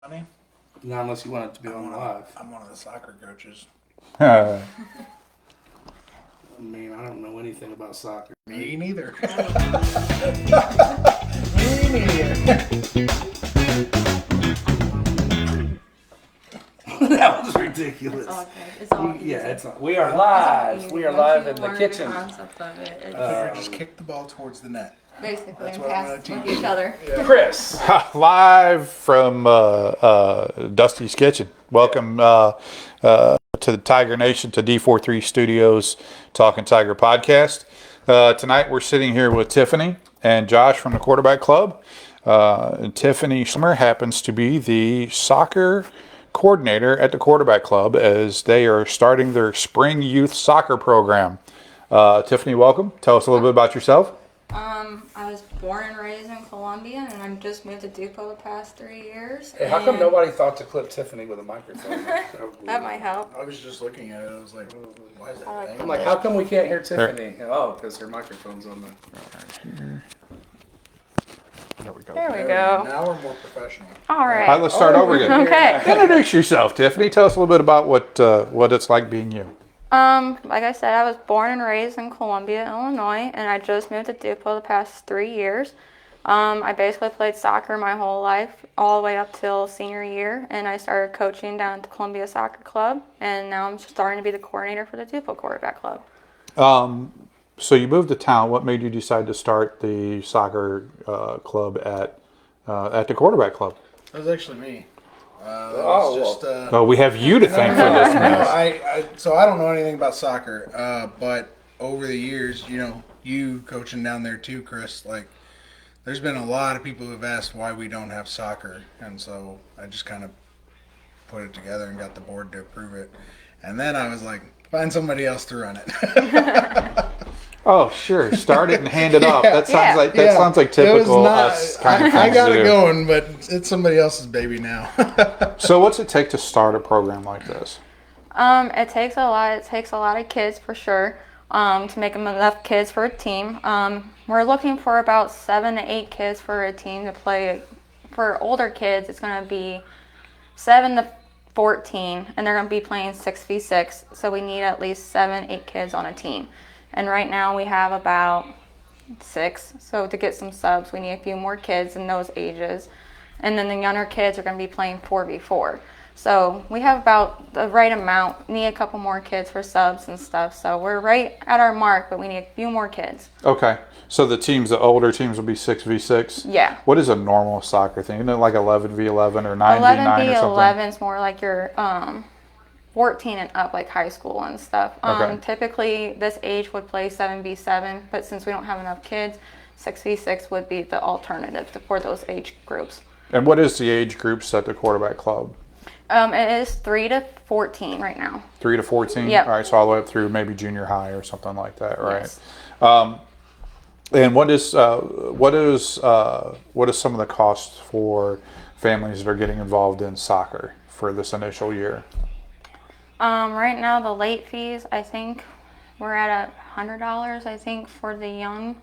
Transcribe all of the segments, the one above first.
Funny? Not unless you want it to be on live. I'm one of the soccer coaches. I mean, I don't know anything about soccer. Me neither. Me neither. That was ridiculous. It's all good. It's all easy. We are live. Easy. We are Once live you in the learn kitchen. concept of it, it's Just kick the ball towards the net. basically That's and what I'm pass gonna with teach each other. Chris. Live from Dusty's Kitchen. Welcome to the Tiger Nation, to D43 Studios Talkin Tiger podcast. Tonight we're sitting here with Tiffany and Josh from the Quarterback Club. And Tiffany Schlimmer happens to be the soccer coordinator at the Quarterback Club as they are starting their spring youth soccer program. Tiffany, welcome. Tell us a little bit about yourself. I was born and raised in Columbia, and I've just moved to Dupo the past 3 years. Hey, how come and nobody thought to clip Tiffany with a microphone? That might help. I was just looking at it. I was like, why is that thing? I'm like, how come we can't hear Tiffany? Oh, because her microphone's on the... There we go. There we go. Now we're more professional. All right. All right, let's start over again. Okay. Introduce yourself, Tiffany. Tell us a little bit about what it's like being you. Like I said, I was born and raised in Columbia, Illinois, and I just moved to Dupo the past 3 years. I basically played soccer my whole life, all the way up till senior year, and I started coaching down at the Columbia Soccer Club, and now I'm starting to be the coordinator for the Dupo Quarterback Club. So you moved to town. What made you decide to start the soccer club at the Quarterback Club? That was actually me. We have you to thank for this mess. So I don't know anything about soccer, but over the years, you coaching down there too, Chris, there's been a lot of people who have asked why we don't have soccer, and so I just kind of put it together and got the board to approve it. And then I was like, find somebody else to run it. Oh, sure. Start it and hand it off. That sounds like It was typical not- us kind of I things got to it do. going, but it's somebody else's baby now. So what's it take to start a program like this? It takes a lot. It takes a lot of kids for sure to make them enough kids for a team. We're looking for about 7 to 8 kids for a team to play. For older kids, it's going to be 7 to 14, and they're going to be playing 6v6. So we need at least 7, 8 kids on a team. And right now we have about 6. So to get some subs, we need a few more kids in those ages. And then the younger kids are going to be playing 4v4. So we have about the right amount. Need a couple more kids for subs and stuff. So we're right at our mark, but we need a few more kids. Okay. So the older teams will be 6v6? Yeah. What is a normal soccer thing? Isn't it like 11v11 or 9v9 or something? 11v11 is more like your 14 and up, like high school and stuff. Okay. Typically, this age would play 7v7, but since we don't have enough kids, 6v6 would be the alternative for those age groups. And what is the age groups at the Quarterback Club? It is 3 to 14 right now. 3 to 14? Yep. All right, so all the way up through maybe junior high or something like that, right? Yes. And what is some of the costs for families that are getting involved in soccer for this initial year? Right now, the late fees, I think we're at $100. I think for the young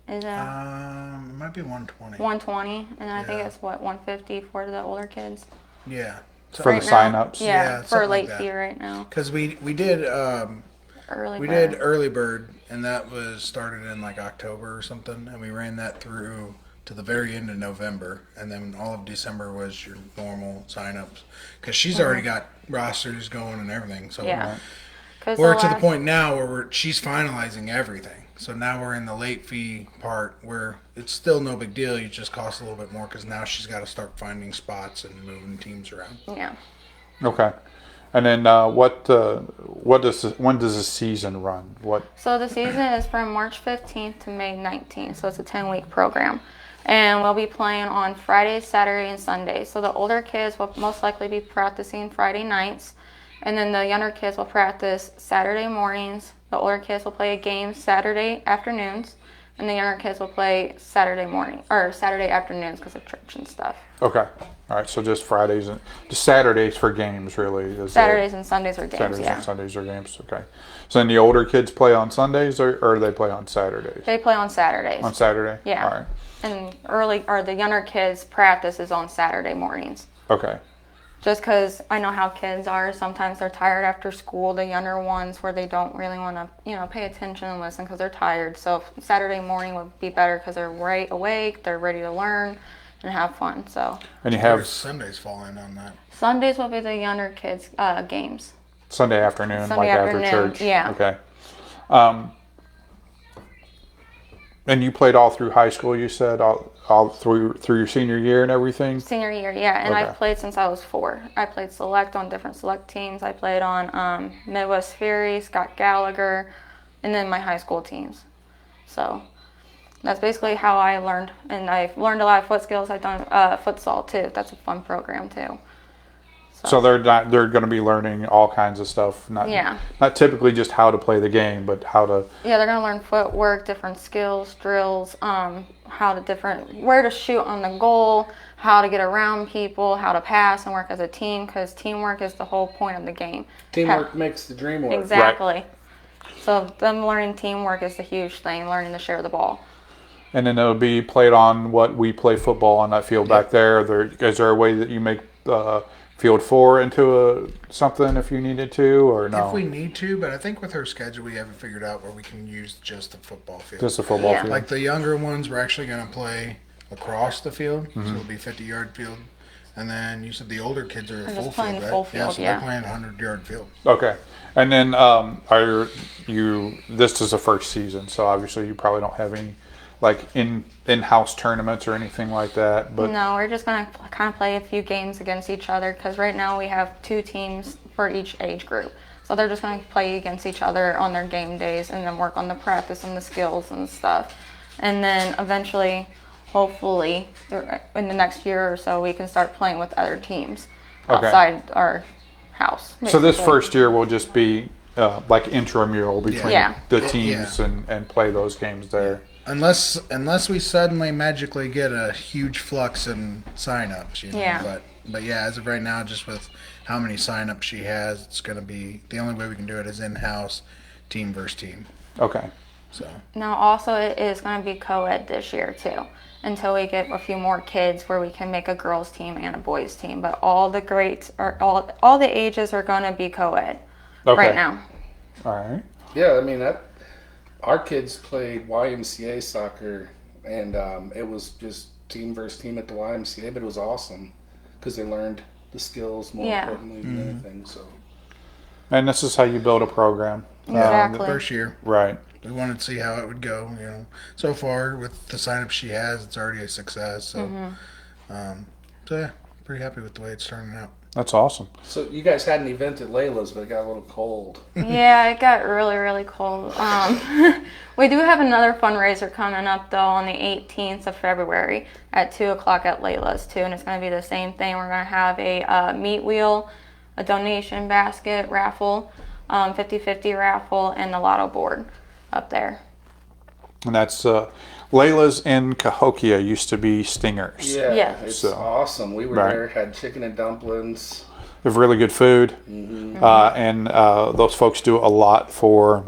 is It might be 120. 120, and then I think Yeah. it's $150 for the older kids. Yeah. For Right the now. sign-ups? Yeah, for something like late that. fee right now. Because we did Early. we bird. did early bird, and that was started in like October or something, and we ran that through to the very end of November, and then all of December was your normal sign-ups. Because she's already got rosters going and everything, so Yeah. 'Cause we're to the last- point now where she's finalizing everything. So now we're in the late fee part where it's still no big deal. It just costs a little bit more because now she's got to start finding spots and moving teams around. Yeah. Okay. And then when does the season run? So the season is from March 15th to May 19th. So it's a 10-week program. And we'll be playing on Fridays, Saturday, and Sundays. So the older kids will most likely be practicing Friday nights. And then the younger kids will practice Saturday mornings. The older kids will play a game Saturday afternoons. And the younger kids will play Saturday morning or Saturday afternoons because of church and stuff. Okay. All right, so just Fridays and just Saturdays for games, really. Is Saturdays and Sundays are games, Saturdays yeah. and Sundays are games, okay. So then the older kids play on Sundays or they play on Saturdays? They play on Saturdays. On Saturday? Yeah. All right. And the younger kids practice is on Saturday mornings. Okay. Just because I know how kids are. Sometimes they're tired after school, the younger ones, where they don't really want to, pay attention and listen because they're tired. So Saturday morning would be better because they're right awake, they're ready to learn and have fun. So And you Where have does Sundays fall in on that? Sundays will be the younger kids' games. Sunday afternoon, Sunday like after afternoon, church. yeah. Okay. And you played all through high school, you said, all through your senior year and everything? Senior year, yeah, and Okay. I've played since I was 4. I played select on different select teams. I played on Midwest Fury, Scott Gallagher, and then my high school teams. So that's basically how I learned, and I've learned a lot of foot skills. I've done futsal too. That's a fun program too. So they're going to be learning all kinds of stuff. Yeah. Not typically just how to play the game, but how to. Yeah, they're gonna learn footwork, different skills, drills, where to shoot on the goal, how to get around people, how to pass and work as a team. Because teamwork is the whole point of the game. Teamwork makes the dream work. Exactly. So them learning teamwork is a huge thing. Learning to share the ball. And then it'll be played on what we play football on that field back there. Is there a way that you make field 4 into something if you needed to, or no? If we need to, but I think with our schedule, we haven't figured out where we can use just the football field. Just a football Yeah. field. Like the younger ones, we're actually going to play across the field, so it'll be 50-yard field. And then you said the older kids are just full playing field, right? full field, so yeah. they're playing 100-yard field. Okay. And then are you? This is the first season, so obviously you probably don't have any like in-house tournaments or anything like that. But No, we're just gonna kind of play a few games against each other because right now we have 2 teams for each age group. So they're just gonna play against each other on their game days and then work on the practice and the skills and stuff. And then eventually, hopefully, in the next year or so, we can start playing with other teams Okay. outside our house. so this basically. first year will just be like intramural between Yeah. the teams and play those games there. Unless we suddenly magically get a huge flux in signups, Yeah. But yeah, as of right now, just with how many signups she has, it's gonna be the only way we can do it is in-house, team versus team. Okay. So Now, also, it is going to be co-ed this year, too, until we get a few more kids where we can make a girls' team and a boys' team. But all the grades, all the ages are going to be co-ed Okay. right now. All right. Yeah, I mean our kids played YMCA soccer, and it was just team versus team at the YMCA, but it was awesome because they learned the skills more Yeah. importantly than anything. So And this is how you build a program. Exactly. first year, Right. we wanted to see how it would go. So far with the signups she has, it's already a success. So, so yeah, pretty happy with the way it's turning out. That's awesome. So you guys had an event at Layla's, but it got a little cold. Yeah, it got really, really cold. We do have another fundraiser coming up, though, on the 18th of February at 2 o'clock at Layla's, too. And it's going to be the same thing. We're going to have a meat wheel, a donation basket raffle, 50-50 raffle, and a lotto board up there. And that's Layla's in Cahokia used to be Stingers. Yeah, Yeah. it's So- awesome. We were Right. there, had chicken and dumplings. They have really good food, and those folks do a lot for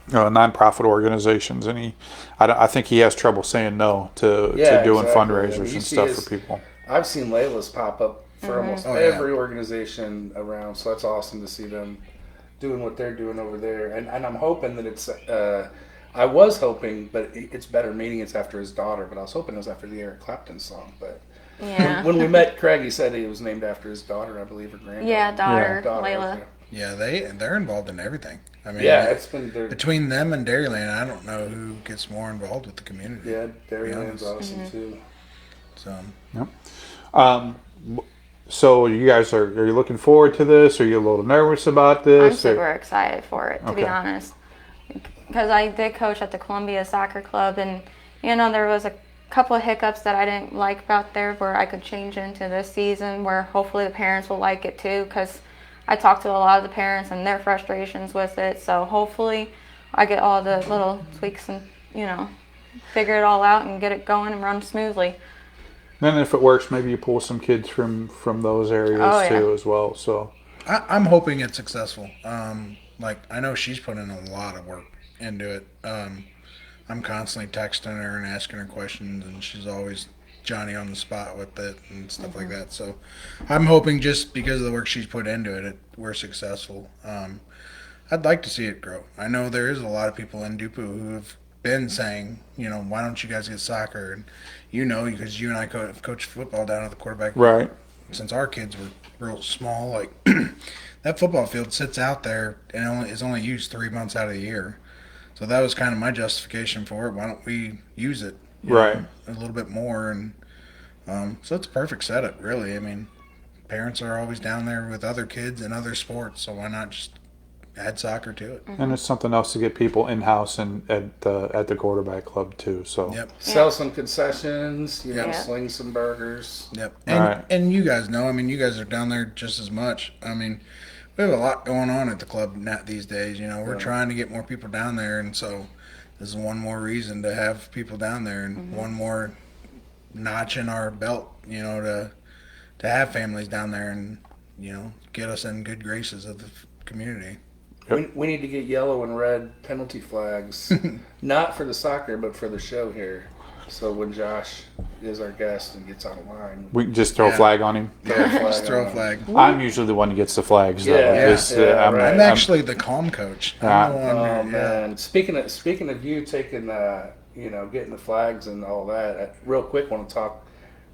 nonprofit organizations. And I think he has trouble saying no to Yeah, doing exactly. I fundraisers mean, you and see stuff his- for people. I've seen Layla's pop up for almost Oh, yeah. every organization around, so that's awesome to see them doing what they're doing over there. And I'm hoping that it's. I was hoping, but it's better meaning it's after his daughter. But I was hoping it was after the Eric Clapton song. But Yeah. when we met Craig, he said he was named after his daughter, I believe, or granddaughter. Yeah, daughter, Daughter, Layla. okay. Yeah, they're involved in everything. I mean, Yeah, it's been between them and Dairyland, I don't know who gets more involved with the community. yeah, Dairyland's Yeah. awesome too. So So you guys are you looking forward to this? Are you a little nervous about I'm this? or- super excited for it, to be Okay. honest. Because I did coach at the Columbia Soccer Club, and there was a couple of hiccups that I didn't like about there where I could change into this season where hopefully the parents will like it too, because I talked to a lot of the parents and their frustrations with it. So hopefully I get all the little tweaks and, figure it all out and get it going and run smoothly. Then if it works, maybe you pull some kids from those areas Oh, yeah. too as well. So I'm hoping it's successful. I know she's put in a lot of work into it. I'm constantly texting her and asking her questions, and she's always Johnny on the spot with it and stuff like that. So I'm hoping just because of the work she's put into it, we're successful. I'd like to see it grow. I know there is a lot of people in Dupo who have been saying, why don't you guys get soccer? And because you and I coach football down at the quarterback. Right. Since our kids were real small, like that football field sits out there and is only used 3 months out of the year. So that was kind of my justification for it. Why don't we use it Right. a little bit more? And so it's a perfect setup, really. I mean, parents are always down there with other kids and other sports, so why not just add soccer to it? And it's something else to get people in house and at the quarterback club too. So Yep. Sell some concessions, Yeah. sling some burgers. Yep. Right. And you guys know, I mean, you guys are down there just as much. I mean, we have a lot going on at the club these days. We're trying to get more people down there, and so this is one more reason to have people down there and one more notch in our belt, to have families down there and, get us in good graces of the community. We need to get yellow and red penalty flags, not for the soccer, but for the show here. So when Josh is our guest and gets on a line, we can just throw a flag on him. Just throw a flag. I'm usually the one who gets the flags. Though. Yeah, I'm, right. I'm actually the calm coach. I'm the one Oh who- man! Speaking of you taking, getting the flags and all that. I real quick, want to talk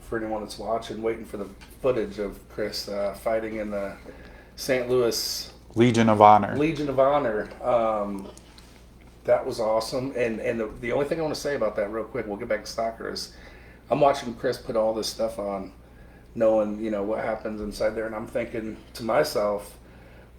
for anyone that's watching, waiting for the footage of Chris fighting in the St. Louis Legion of Honor. Legion of Honor. That was awesome. And the only thing I want to say about that, real quick, we'll get back to soccer, is I'm watching Chris put all this stuff on, knowing what happens inside there, and I'm thinking to myself,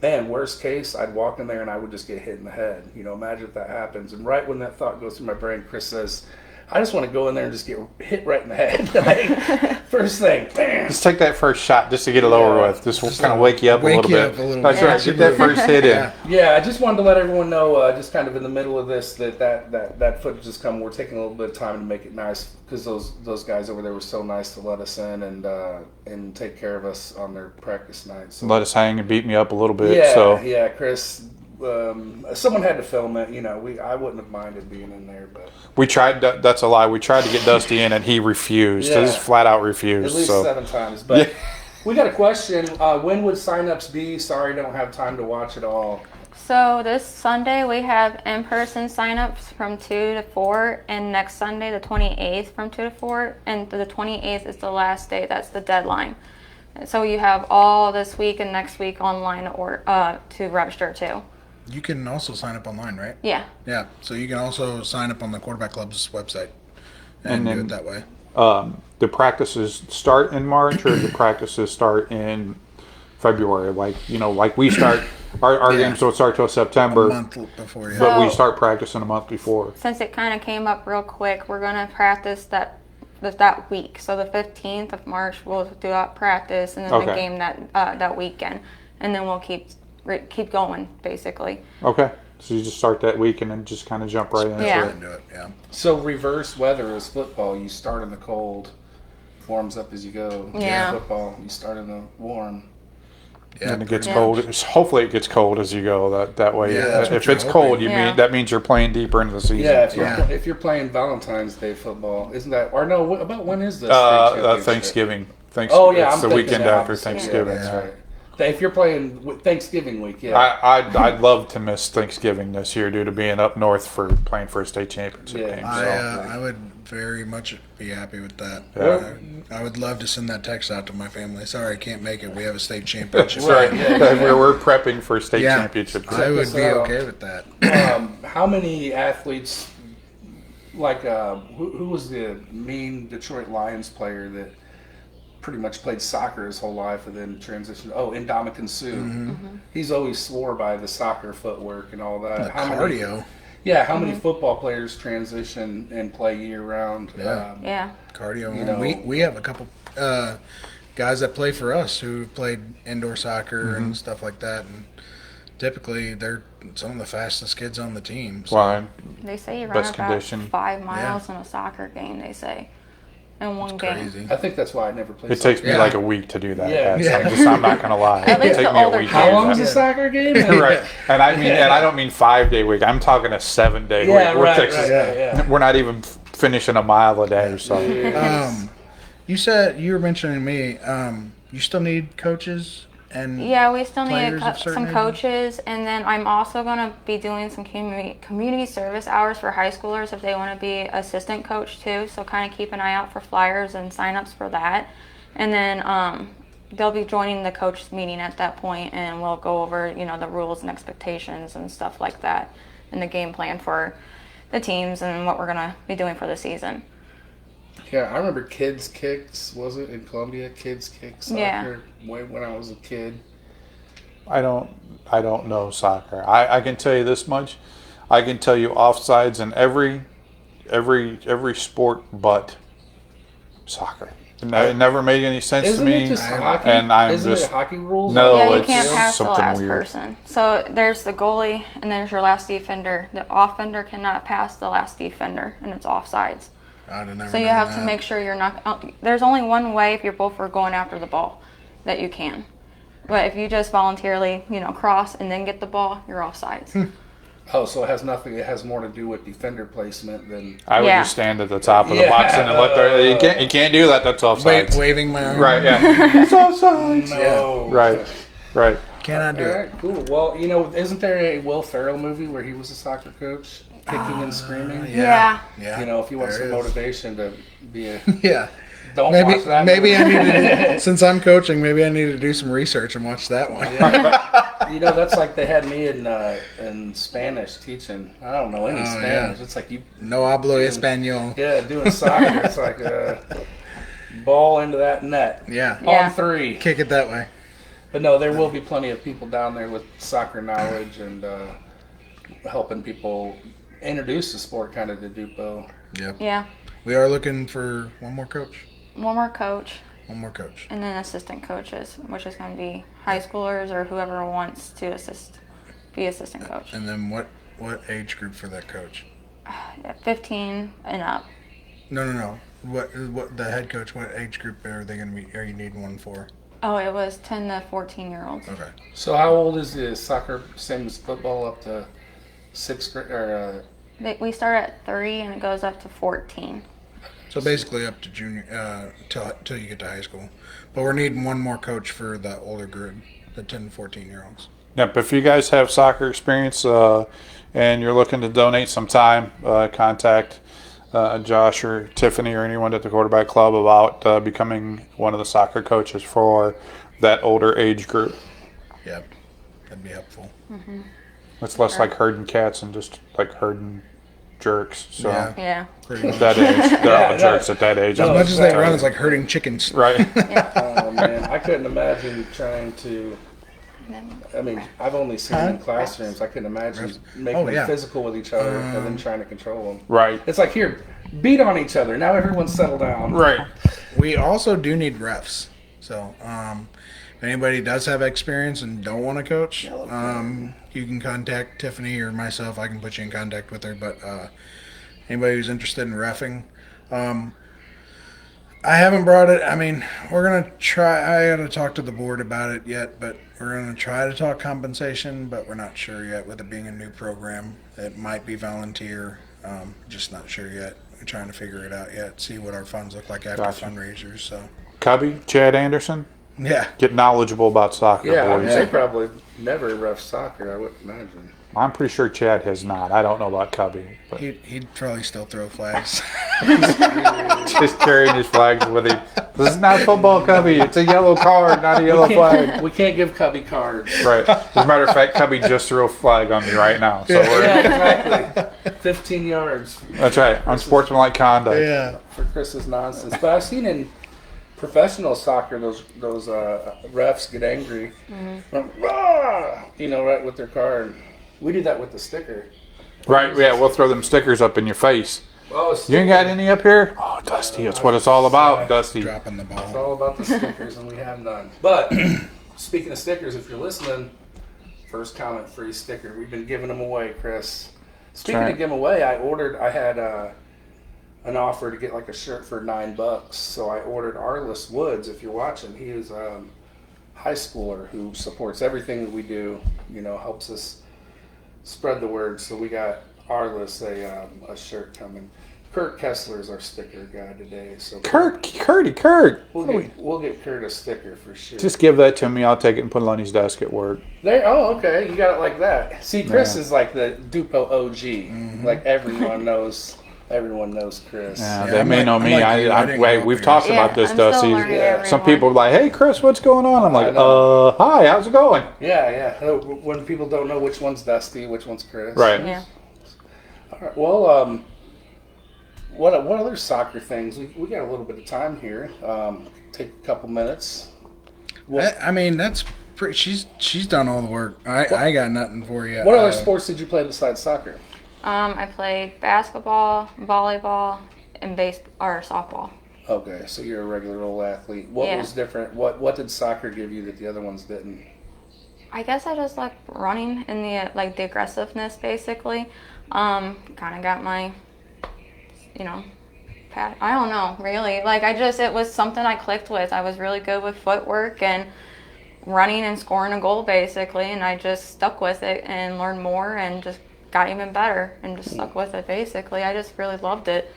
man, worst case, I'd walk in there and I would just get hit in the head. Imagine if that happens. And right when that thought goes through my brain, Chris says, I just want to go in there and just get hit right in the head. Like, first thing, bam. Just take that first shot just to get it over with. Just kind of wake you up a little bit. That's right. Get that first hit in. Yeah, I just wanted to let everyone know, just kind of in the middle of this, that footage is coming. We're taking a little bit of time to make it nice because those guys over there were so nice to let us in and take care of us on their practice night. So, Let us hang and beat me up a little bit. yeah, So yeah, Chris. Someone had to film it. I wouldn't have minded being in there, but we tried. That's a lie. We tried to get Dusty in, and he refused. Yeah. Just flat out at refused. least So 7 times. But we got a question. When would signups be? Sorry, don't have time to watch it all. So this Sunday we have in-person signups from 2 to 4, and next Sunday the 28th from 2 to 4, and the 28th is the last day. That's the deadline. So you have all this week and next week online or to register too. You can also sign up online, right? Yeah. Yeah. So you can also sign up on the quarterback club's website and And do then- it that way. the practices start in March, or the practices start in February. Like we start. Our Yeah. games don't start till A September, month before, yeah. but we So- start practicing a month before. Since it kind of came up real quick, we're gonna practice that week. So the 15th of March we'll do that practice, and then the Okay. game that weekend, and then we'll keep going basically. Okay, so you just start that week and then just kind of jump right into Yeah. it. Into it, yeah. So reverse weather is football. You start in the cold, warms up as you go. Yeah. Football, you start in the warm. Yeah, And it gets Yeah. cold. Hopefully, it gets cold as you go. That way, Yeah, that's what if you're it's cold, hoping. Yeah. that means you're playing deeper into the season. Yeah, So. if you're playing Valentine's Day football, isn't that? Or no, about when is this? Thanksgiving. Oh yeah, it's I'm the thinking weekend the after opposite. Thanksgiving. Yeah, that's right. If you're playing Thanksgiving week, yeah. I'd love to miss Thanksgiving this year due to being up north for playing for a state championship Yeah. game. I would very much be happy with that. Yeah. I would love to send that text out to my family. Sorry, I can't make it. We have a state championship. Right, yeah. We're prepping for a state Yeah. championship. I would this be out. okay with that. How many athletes, like who was the mean Detroit Lions player that pretty much played soccer his whole life and then transitioned? Oh, Ndamukong Suh. He's always swore by the soccer footwork and all that. The cardio. How many football players transition and play year round? Yeah. Yeah. Cardio. You know- We have a couple guys that play for us who played indoor soccer and stuff like that, and typically they're some of the fastest kids on the team. So. Well, They say you run Best about condition. 5 miles in a soccer game. They say in one game. Crazy. I think that's why I never played it takes me Yeah. like a week to do that. Yeah. I'm not gonna lie. At It least take the me a older week to kids. How do long is that. a soccer game? Right, and I don't mean 5 day week. I'm talking a 7 day Yeah, week. right, yeah. We're not even finishing a mile a day or so. Yeah. You said you were mentioning me. You still need coaches and Yeah, we still need players of certain some ages? coaches, and then I'm also going to be doing some community service hours for high schoolers if they want to be assistant coach too. So kind of keep an eye out for flyers and signups for that, and then they'll be joining the coach meeting at that point, and we'll go over the rules and expectations and stuff like that, and the game plan for the teams and what we're going to be doing for the season. Yeah, I remember Kids Kicks, was it in Columbia? Kids Kicks soccer, Yeah. way when I was a kid. I don't know soccer. I can tell you this much. I can tell you offsides in every sport but soccer. It never made any sense Isn't to me. it just hockey? And I'm Isn't just it hockey rules? No, Yeah, you it's can't pass the something last weird. person. So there's the goalie, and there's your last defender. The offender cannot pass the last defender, and it's offsides. I'd have never So you known have that. to make sure you're not. There's only one way if you're both are going after the ball that you can. But if you just voluntarily, cross and then get the ball, you're offsides. Oh, so it has nothing. It has more to do with defender placement than. I would Yeah. just stand at the top of the Yeah. box and look there. You can't do that. That's offsides. Waving my arm. Right? Yeah. It's offsides. No. Right. Cannot do All it. right, cool. Well, isn't there a Will Ferrell movie where he was a soccer coach, kicking and screaming? Yeah. Yeah. If you want there some is. motivation to be a. Yeah. Don't Maybe watch that maybe movie. I need to, since I'm coaching, maybe I need to do some research and watch that one. That's like they had me in Spanish teaching. I don't know any Spanish. yeah. It's like you, No hablo español. doing soccer. It's like ball into that net Yeah. Yeah. on 3. Kick it that way. But no, there will be plenty of people down there with soccer knowledge and helping people introduce the sport kind of to Dupo. Yep. Yeah. We are looking for one more coach. One more coach, One more coach. and then assistant coaches, which is going to be high schoolers or whoever wants to be assistant coach. And then what age group for that coach? 15 and up. No. What the head coach? What age group are they going to be? Are you needing one for? Oh, it was 10 to 14-year-olds. Okay. So how old is the soccer? Same as football, up to 6th grade or We start at 3 and it goes up to 14. So basically up to junior, till you get to high school. But we're needing one more coach for the older group, the 10 to 14-year-olds. Yep. If you guys have soccer experience and you're looking to donate some time, contact Josh or Tiffany or anyone at the quarterback club about becoming one of the soccer coaches for that older age group. Yep. That'd be helpful. It's less like herding cats and just like herding jerks. So Yeah. Yeah. Pretty at much. that age, they're all Yeah, jerks at that age. As No, much as they sorry. run, it's like herding chickens. Right. oh man, I couldn't imagine trying to. I mean, I've only seen them in classrooms. I couldn't imagine making Oh, yeah. them physical with each other and then trying to control them. Right. It's like, here, beat on each other. Now everyone's settled down. Right. We also do need refs. So, if anybody does have experience and don't want to coach, you can contact Tiffany or myself. I can put you in contact with her. But anybody who's interested in reffing, I haven't brought it. I mean, we're gonna try. I got to talk to the board about it yet, but we're gonna try to talk compensation. But we're not sure yet. With it being a new program, it might be volunteer. Just not sure yet. We're trying to figure it out yet. See what our funds look like after Gotcha. fundraisers. So, Cubby, Chad Anderson, yeah. get knowledgeable about soccer, Yeah, boys. they probably never ref soccer, I would imagine. I'm pretty sure Chad has not. I don't know about Cubby, but He'd probably still throw flags. just carrying his flags with him. This is not football, Cubby. It's a yellow card, not a yellow flag. We can't give Cubby cards. Right. As a matter of fact, Cubby just threw a flag on me right now. So Yeah, exactly. 15 yards that's right. Unsportsmanlike conduct. Yeah. for Chris's nonsense. But I've seen in professional soccer those refs get angry, Rah! Right with their card. We do that with the sticker. Right. Yeah, we'll throw them stickers up in your face. Oh, You ain't got any up here? Oh, Dusty, that's what it's all about, Dusty. Dropping the It's ball. all about the stickers, and we have none. But speaking of stickers, if you're listening, first comment free sticker. We've been giving them away, Chris. Speaking right. of giving away, I had an offer to get like a shirt for $9, so I ordered Arliss Woods. If you're watching, he is a high schooler who supports everything that we do. Helps us spread the word. So we got Arliss a shirt coming. Kurt Kessler's our sticker guy today. So Kurt. We'll get Kurt a sticker for sure. Just give that to me. I'll take it and put it on his desk at work. Okay. You got it like that. See, Chris Yeah. is like the Dupo OG. Like everyone knows Chris. Yeah, Yeah, they I'm may like- know I'm me. like you. I didn't Wait, grow up we've here. talked Yeah, about this, I'm still Dusty. learning Some everyone. people are like, "Hey, Chris, what's going on?" I'm like, I know. hi, how's it going?" Yeah. When people don't know which one's Dusty, which one's Chris. Right. Yeah. All right. Well, what other soccer things? We got a little bit of time here. Take a couple minutes. I mean, that's pretty. She's done all the work. I got nothing for you. What other sports did you play besides soccer? I played basketball, volleyball, and softball. Okay, so you're a regular old athlete. What Yeah. was different? What did soccer give you that the other ones didn't? I guess I just like running and the aggressiveness basically. Kind of got my, I don't know really. Like it was something I clicked with. I was really good with footwork and running and scoring a goal basically, and I just stuck with it and learned more and just got even better and just stuck with it basically. I just really loved it.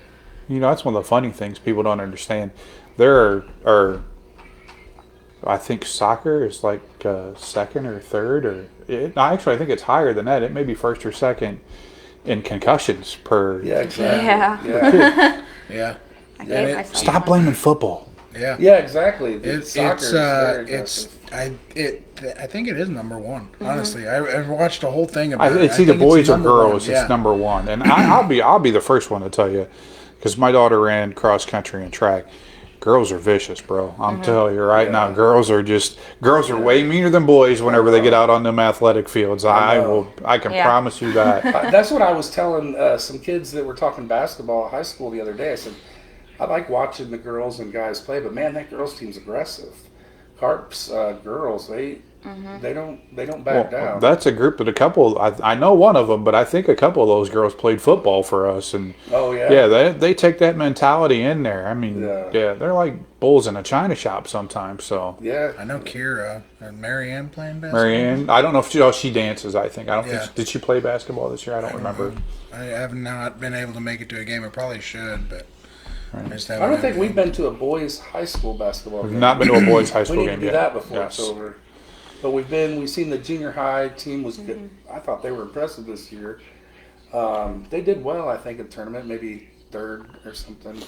That's one of the funny things people don't understand. There are I think soccer is like second or third, I think it's higher than that. It may be first or second in concussions per. Yeah, exactly. Yeah. Yeah. I gave myself Stop one. blaming football. Yeah. Yeah, exactly. Soccer I think it is number one. Mm-hmm. Honestly, I've watched a whole thing about it. It's I either think boys or number one. girls. Yeah. It's number one, and I'll be the first one to tell you, because my daughter ran cross country and track. Girls are vicious, bro. I'm telling you right now. Girls are way meaner than boys whenever they get out on them athletic fields. I can Yeah. promise you that. That's what I was telling some kids that were talking basketball at high school the other day. I said, I like watching the girls and guys play, but man, that girls team's aggressive. Carp's girls, they don't back down. That's a group that a couple. I know one of them, but I think a couple of those girls played football for us, and Oh yeah. yeah, they take that mentality in there. I mean, Yeah. yeah, they're like bulls in a china shop sometimes. So Yeah. I know Kira and Marianne playing basketball. Marianne, I don't know if she dances. I think I don't Yeah. think did she play basketball this year? I don't remember. I have not been able to make it to a game. I probably should, but I just I haven't. don't think we've been to a boys' high school basketball We've game. not been to a boys' high We school need to game do yet. that before Yes. it's over. But we've seen the junior high team was good. I thought they were impressive this year. They did well, I think, in the tournament, maybe third or something.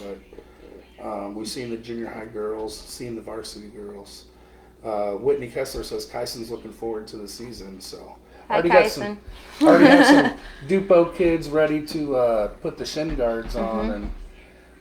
But we've seen the junior high girls, seen the varsity girls. Whitney Kessler says Kyson's looking forward to the season. So Hi, already Kyson. have some Dupo kids ready to put the shin guards on,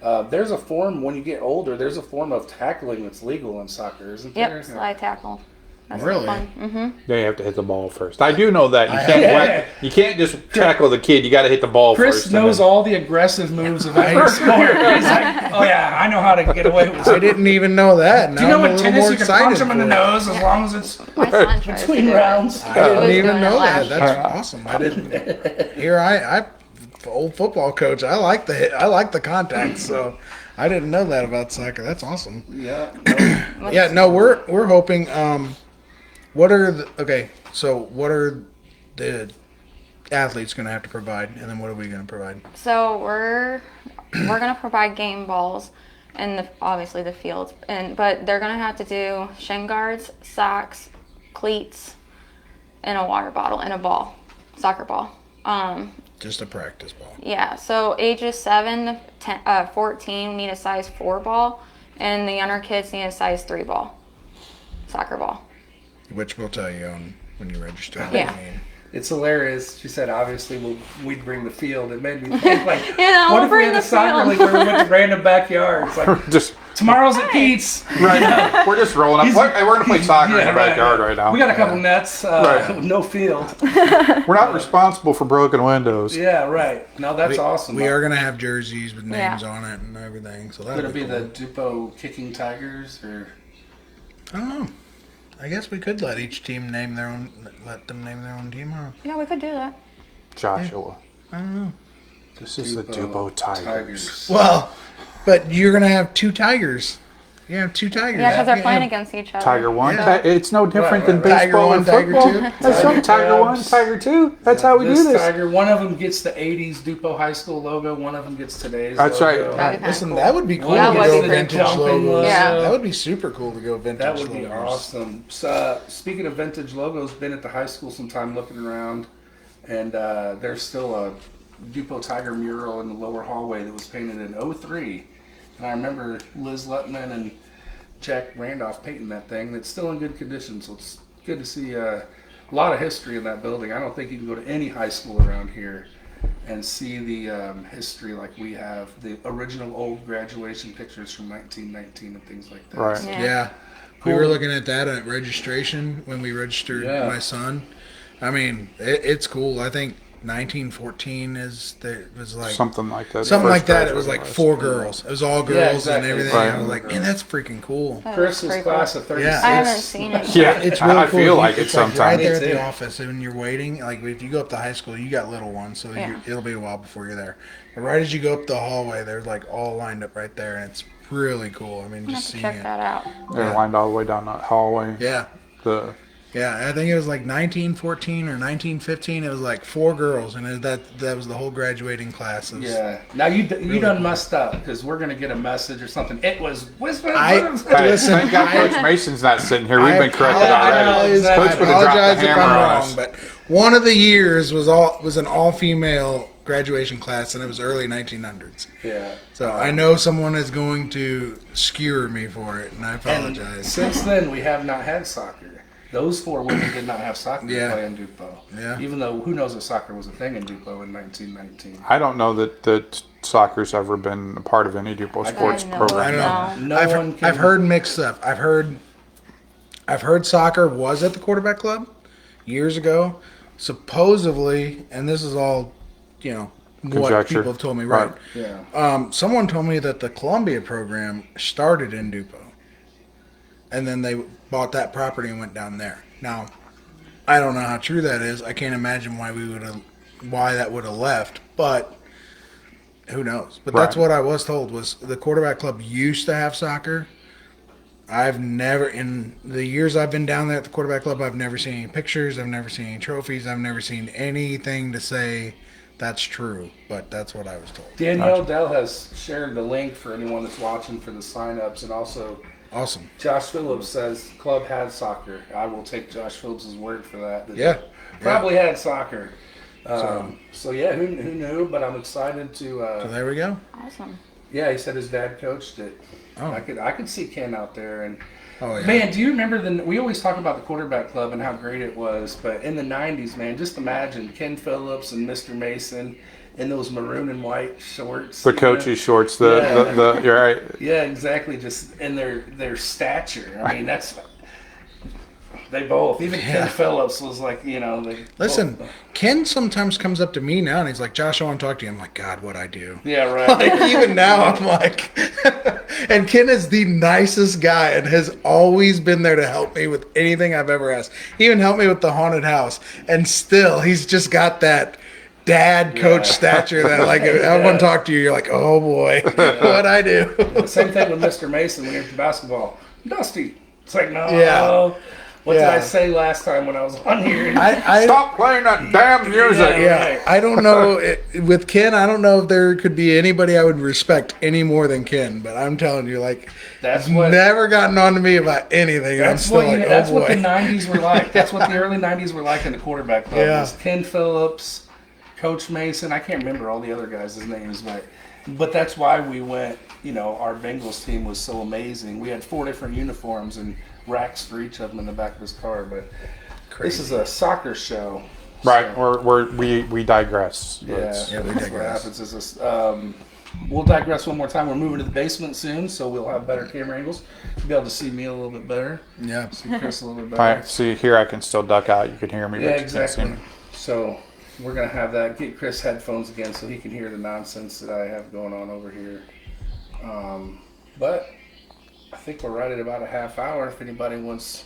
and there's a form when you get older. There's a form of tackling that's legal in soccer, isn't there? Yep, slide tackle. That's Really? fun. Mm-hmm. They have to hit the ball first. I do know that Yeah. you can't just tackle the kid. You got to hit the ball Chris first. knows all the aggressive moves of every sport. He's like, oh yeah, I know how to get away with I it. didn't even know that. Do you know I'm a what little tennis more you can excited punch him in the for it. nose as long as it's My son tries to between do it. rounds? I didn't was even doing it know that. last That's awesome. I didn't. Here, I old football coach. I like the contact. So I didn't know that about soccer. That's awesome. Yeah. Yeah. No, we're hoping. What are the athletes going to have to provide, and then what are we going to provide? So we're gonna provide game balls and obviously the fields, but they're gonna have to do shin guards, socks, cleats, and a water bottle and a ball, soccer ball. Just a practice ball. Yeah. So ages 7 to 14 need a size 4 ball, and the younger kids need a size 3 ball, soccer ball. Which we'll tell you on when you register. Yeah. It's hilarious. She said, obviously, we'd bring the field. It made me think, like, Yeah, what we'll if we bring had a the soccer field. league where we went to random backyards? Like, Just tomorrow's at Pete's. right. We're just rolling up. We're going to play soccer in the backyard right now. We got a couple nets, Right. no field. We're not responsible for broken windows. Yeah, right. No, that's awesome. We are going to have jerseys with names Yeah. on it and everything. So Could that'll it be cool. the Dupo Kicking Tigers or? I don't know. I guess we could let each team name their own. Let them name their own team, huh? Yeah, we could do that. Joshua, I don't know. this is the Dupo Tigers. Well, but you're gonna have 2 tigers. two tigers. Yeah, because they're playing against each other. Tiger 1. Yeah. It's no different than Tiger baseball 1, and Tiger football. 2. That's right. Tiger 1, Tiger 2. That's how we do this. Tiger, one of them gets the 80s Dupo High School logo. One of them gets today's That's logo. right. That'd be kinda Listen, cool. that would be cool That to would go be vintage jumping logos. Yeah. That would be super cool to go vintage That would be logos. awesome. So, speaking of vintage logos, been at the high school sometime looking around, and there's still a Dupo Tiger mural in the lower hallway that was painted in '03. And I remember Liz Lutman and Jack Randolph painting that thing. It's still in good condition, so it's good to see a lot of history in that building. I don't think you can go to any high school around here and see the history like we have. The original old graduation pictures from 1919 and things like that. Right. So, Yeah. We were looking at that at registration when we registered Yeah. my son. I mean, it's cool. I think 1914 was like Something like that. something like First that. It was like graduation. 4 girls. It was all girls exactly. and everything. Right. I was like, man, that's freaking cool. That Chris's looks pretty class cool. of 36. Yeah. I haven't seen it. Yeah, It's really I cool. feel like it It's like right sometimes. there at Me the too. office, and when you're waiting, like if you go up to high school, you got little ones, so Yeah. it'll be a while before you're there. But right as you go up the hallway, they're like all lined up right there, and it's really cool. I mean, I have just to seeing check it. that out. They're lined all the way down that hallway. Yeah, The I think it was like 1914 or 1915. It was like 4 girls, and that was the whole graduating class. It was- Yeah. Now you Really done cool. messed up because we're gonna get a message or something. It was whispered. Hey, listen, thank God Coach Mason's not sitting here. We've been corrected already. apologize. Coach I would have dropped apologize the if hammer I'm on wrong, us. but one of the years was an all-female graduation class, and it was early 1900s. Yeah. So I know someone is going to skewer me for it, and I And apologize. since then, we have not had soccer. Those 4 women did not have soccer to Yeah. play in Dupo. Yeah. Even though who knows if soccer was a thing in Dupo in 1919. I don't know that soccer's ever been a part of any Dupo sports know. program. I don't know. No one can. I've heard mixed stuff. I've heard soccer was at the quarterback club years ago, supposedly, and this is all, what Conjecture. people have told me. Right. Yeah. Someone told me that the Columbia program started in Dupo, and then they bought that property and went down there. Now, I don't know how true that is. I can't imagine why that would have left, but who knows? But that's Right. what I was told was the quarterback club used to have soccer. I've never, in the years I've been down there at the quarterback club, I've never seen any pictures. I've never seen any trophies. I've never seen anything to say that's true. But that's what I was told. Danielle Dell has shared the link for anyone that's watching for the sign-ups, and also Awesome. Josh Phillips says club had soccer. I will take Josh Phillips' word for that. Yeah. Probably had soccer. So yeah, who knew? But I'm excited to. So there we go. Awesome. Yeah, he said his dad coached it. Oh. I could see Ken out there, and Oh, yeah. man, do you remember we always talk about the quarterback club and how great it was, but in the '90s, man, just imagine Ken Phillips and Mr. Mason in those maroon and white shorts. The you know? coach's shorts, Yeah. you're right. Yeah, exactly. Just in their stature. I mean, they both. Even Yeah. Ken Phillips was like, they Listen, both- Ken sometimes comes up to me now and he's like, Josh, I want to talk to you. I'm like, God, what'd I do? Yeah, right. Like, even now, I'm like, and Ken is the nicest guy and has always been there to help me with anything I've ever asked. He even helped me with the haunted house. And still, he's just got that dad coach Yeah. stature that, like, if everyone talk to you, you're like, oh boy, what'd I do? Same thing with Mr. Mason when you're at the basketball. Dusty. It's like, no. Yeah. What did I Yeah. say last time when I was on here? I Stop playing that damn music. Yeah, Right. I don't know. With Ken, I don't know if there could be anybody I would respect any more than Ken. But I'm telling you, like, That's what. never gotten on to me about anything. And I'm That's still what, like, that's oh what the boy. '90s were like. That's what the early '90s were like in the quarterback club. Yeah. Was Ken Phillips, Coach Mason. I can't remember all the other guys' names, but that's why we went. Our Bengals team was so amazing. We had 4 different uniforms and racks for each of them in the back of his car. But this is a soccer show, Right. so- We digress. Yeah, It's- Yeah, we that's what digress. happens is this. We'll digress one more time. We're moving to the basement soon, so we'll have better camera angles. You'll be able to see me a little bit better, Yeah. see Chris a little bit All better. right. See here, I can still duck out. You can hear me. Yeah, but you can't see exactly. me. So we're gonna have that. Get Chris headphones again so he can hear the nonsense that I have going on over here. But I think we're right at about a half hour. If anybody wants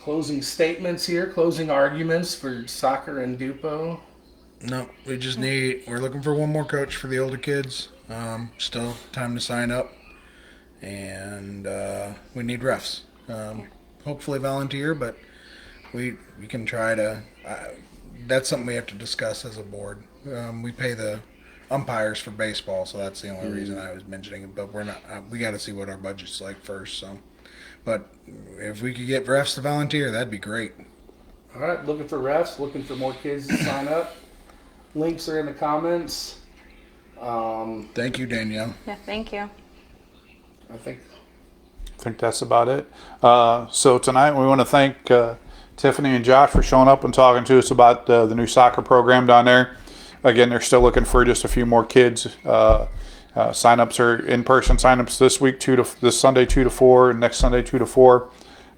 closing statements here, closing arguments for soccer and Dupo. No, we're looking for one more coach for the older kids. Still time to sign up. and we need refs. Hopefully volunteer, but we can try to. That's something we have to discuss as a board. We pay the umpires for baseball, so that's the only reason I was mentioning it. But we're not. We got to see what our budget's like first. So, but if we could get refs to volunteer, that'd be great. All right, looking for refs, looking for more kids to sign up. Links are in the comments. Thank you, Danielle. Yeah, thank you. I think that's about it. So tonight we want to thank Tiffany and Josh for showing up and talking to us about the new soccer program down there. Again, they're still looking for just a few more kids. Sign-ups are in-person sign-ups this week, this Sunday 2 to 4, and next Sunday 2 to 4.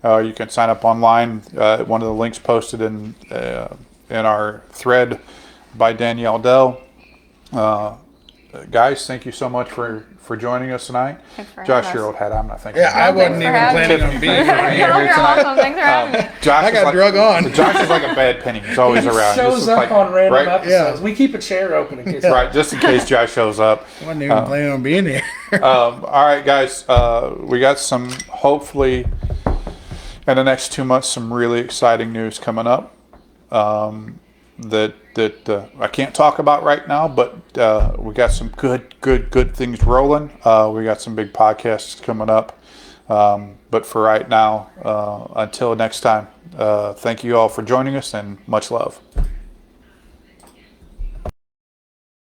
You can sign up online. One of the links posted in our thread by Danielle Dell. Guys, thank you so much for joining us tonight. Thanks for Josh, having your us. old hat. I'm not thinking. Yeah, I wasn't even planning on being here. You're welcome. Thanks for having me. Josh I got drug on. Josh is like a bad penny. He's always around. shows Just up like, on random right? episodes. Yeah. We keep a chair open in case. Right, just in case Josh shows up. I wasn't even planning on being here. All right, guys. We got some, hopefully, in the next 2 months, some really exciting news coming up that I can't talk about right now, but we got some good things rolling. We got some big podcasts coming up. But for right now, until next time, thank you all for joining us and much love.